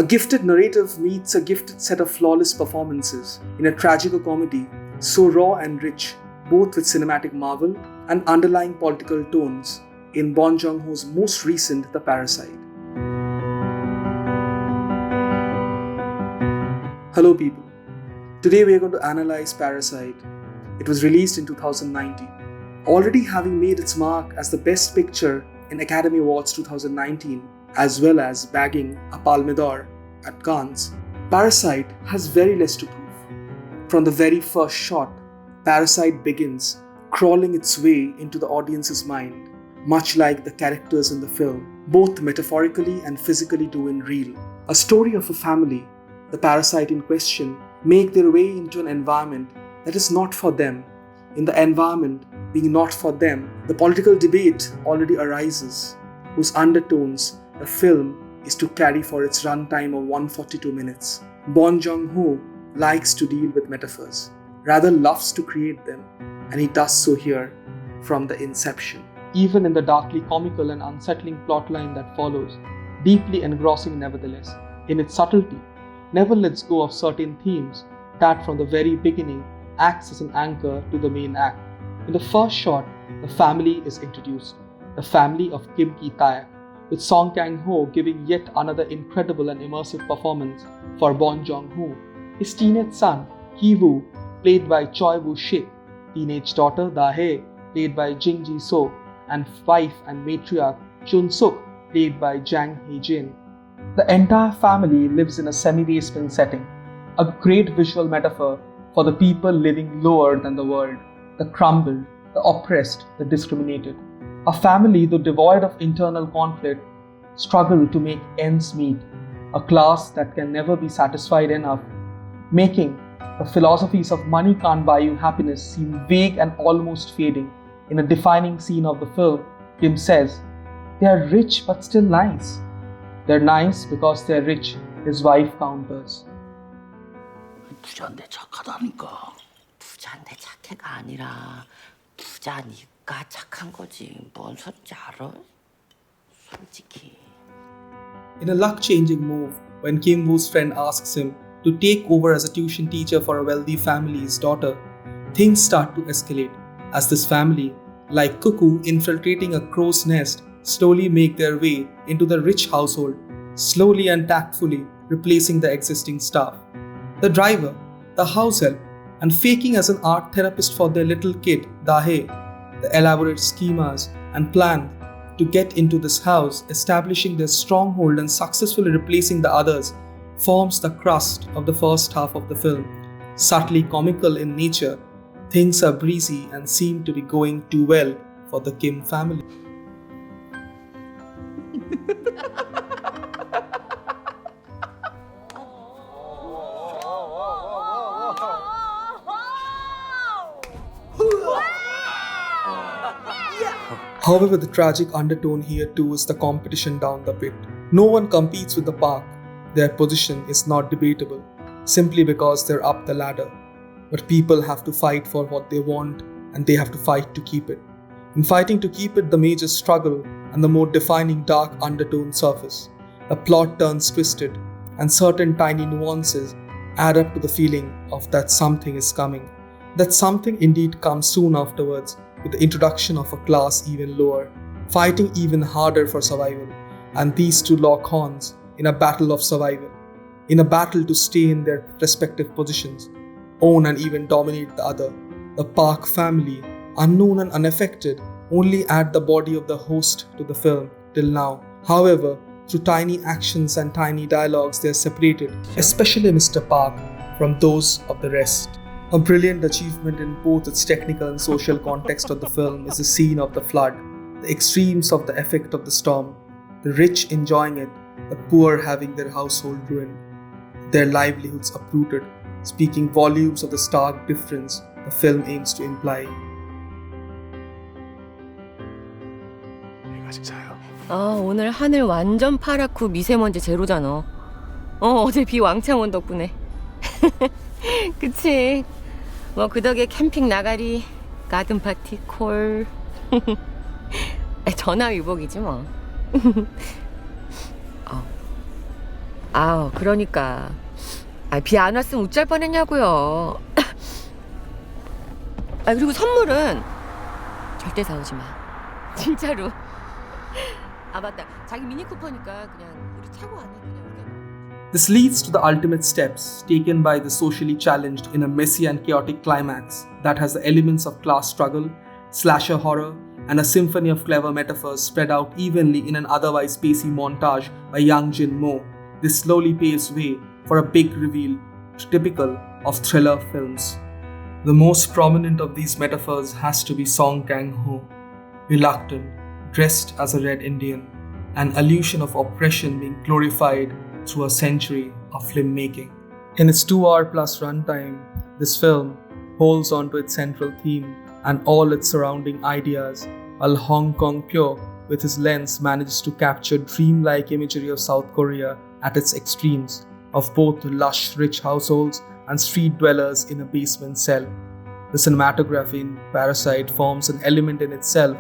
A gifted narrative meets a gifted set of flawless performances in a tragico-comedy so raw and rich, both with cinematic marvel and underlying political tones in Bong Joon-ho's most recent The Parasite. Hello people, today we are going to analyze Parasite. It was released in 2019. Already having made its mark as the best picture in Academy Awards 2019, as well as bagging a Palme d'Or at Cannes, Parasite has very less to prove. From the very first shot, Parasite begins crawling its way into the audience's mind, much like the characters in the film, both metaphorically and physically do in real. A story of a family, the parasite in question, make their way into an environment that is not for them. In the environment being not for them, the political debate already arises, whose undertones the film is to carry for its runtime of 142 minutes. Bong Joon-ho likes to deal with metaphors, rather loves to create them, and he does so here from the inception. Even in the darkly comical and unsettling plotline that follows, deeply engrossing nevertheless, in its subtlety, never lets go of certain themes that from the very beginning acts as an anchor to the main act. In the first shot, the family is introduced, the family of Taek, with Kang-Ho giving yet another incredible and immersive performance for Bong Joon-ho. His teenage son, Ki-woo, played by Choi Woo-sik, teenage daughter Dae, played by Jing Ji-so, and wife and matriarch Sook, played by Jang Hye-jin. The entire family lives in a semi-basement setting, a great visual metaphor for the people living lower than the world, the crumbled, the oppressed, the discriminated. A family, though devoid of internal conflict, struggle to make ends meet, a class that can never be satisfied enough, making the philosophies of money can't buy you happiness seem vague and almost fading. In a defining scene of the film, Kim says, "They are rich but still nice. They're nice because they're rich," his wife counters. 부자인데 착하다니까. 부자인데 착해가 아니라 부자니까 착한 거지. 뭔 소리인지 알아? 솔직히. In a luck-changing move, when Kim Woo's friend asks him to take over as a tuition teacher for a wealthy family's daughter, things start to escalate as this family, like cuckoo infiltrating a crow's nest, slowly make their way into the rich household, slowly and tactfully replacing the existing staff. The driver, the house help, and faking as an art therapist for their little kid, Dae, the elaborate schemas and plan to get into this house, establishing their stronghold and successfully replacing the others, forms the crust of the first half of the film. Subtly comical in nature, things are breezy and seem to be going too well for the Kim family. However, the tragic undertone here too is the competition down the pit. No one competes with the park. Their position is not debatable, simply because they're up the ladder. But people have to fight for what they want, and they have to fight to keep it. In fighting to keep it, the major struggle and the more defining dark undertone surface. The plot turns twisted, and certain tiny nuances add up to the feeling of that something is coming. That something indeed comes soon afterwards, with the introduction of a class even lower, fighting even harder for survival, and these two lock horns in a battle of survival, in a battle to stay in their respective positions, own and even dominate the other. The Park family, unknown and unaffected, only add the body of the host to the film till now. However, through tiny actions and tiny dialogues, they are separated, especially Mr. Park, from those of the rest. A brilliant achievement in both its technical and social context of the film is the scene of the flood, the extremes of the effect of the storm, the rich enjoying it, the poor having their household ruined, their livelihoods uprooted, speaking volumes of the stark difference the film aims to imply. 오늘 하늘 완전 파랗고 미세먼지 제로잖아. 어제 비 왕창 온 덕분에. 그치? 뭐 그 덕에 캠핑 나가리, 가든 파티 콜. 전화위복이지 뭐. 아우, 그러니까. 비 안 왔으면 어쩔 뻔했냐고요. 그리고 선물은 절대 사오지 마. 진짜로. 맞다. 자기 미니 쿠퍼니까 그냥 우리 차고 왔네. 그냥. This leads to the ultimate steps taken by the socially challenged in a messy and chaotic climax that has the elements of class struggle, slasher horror, and a symphony of clever metaphors spread out evenly in an otherwise pacey montage by young Jinmo. This slowly paves way for a big reveal, typical of thriller films. The most prominent of these metaphors has to be Song Kang-ho, reluctant, dressed as a Red Indian, an allusion of oppression being glorified through a century of filmmaking. In its 2-hour plus runtime, this film holds on to its central theme and all its surrounding ideas, while Kyung-pyo with his lens manages to capture dreamlike imagery of South Korea at its extremes, of both lush, rich households and street dwellers in a basement cell. The cinematography in Parasite forms an element in itself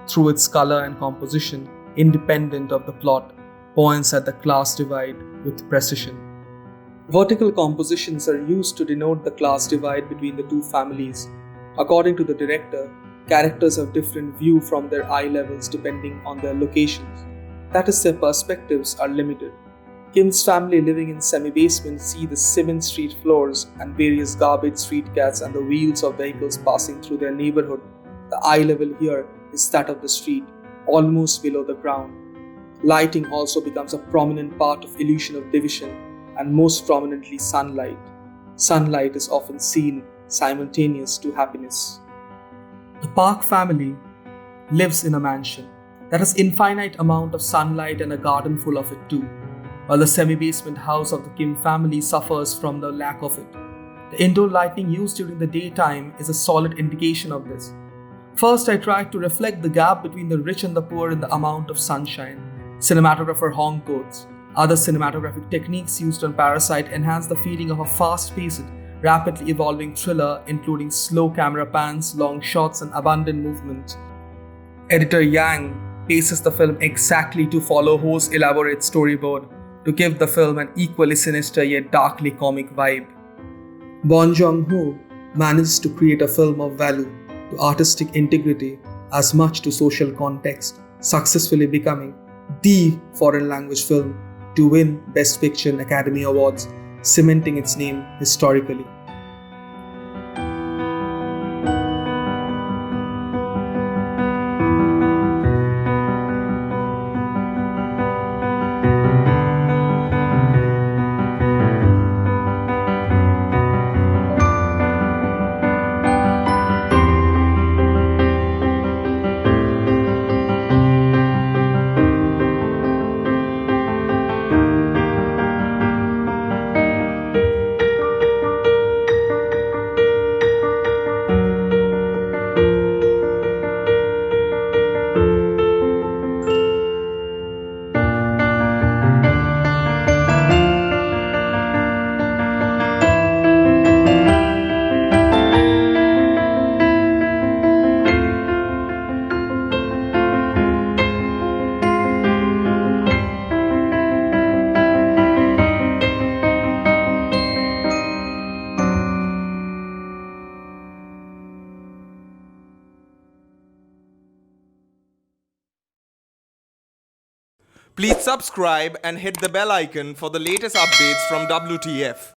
through its color and composition, independent of the plot, points at the class divide with precision. Vertical compositions are used to denote the class divide between the two families. According to the director, characters have different view from their eye levels depending on their locations. That is, their perspectives are limited. Kim's family living in semi-basement see the cement street floors and various garbage street cats and the wheels of vehicles passing through their neighborhood. The eye level here is that of the street, almost below the ground. Lighting also becomes a prominent part of illusion of division, and most prominently sunlight. Sunlight is often seen simultaneous to happiness. The Park family lives in a mansion that has infinite amount of sunlight and a garden full of it too, while the semi-basement house of the Kim family suffers from the lack of it. The indoor lighting used during the daytime is a solid indication of this. First, I tried to reflect the gap between the rich and the poor in the amount of sunshine. Cinematographer Hong quotes, other cinematographic techniques used on Parasite enhance the feeling of a fast-paced, rapidly evolving thriller, including slow camera pans, long shots, and abundant movement. Editor Yang paces the film exactly to follow Ho's elaborate storyboard, to give the film an equally sinister yet darkly comic vibe. Bong Joon-ho manages to create a film of value to artistic integrity as much to social context, successfully becoming the foreign language film to win Best Picture and Academy Awards, cementing its name historically. Please subscribe and hit the bell icon for the latest updates from WTF.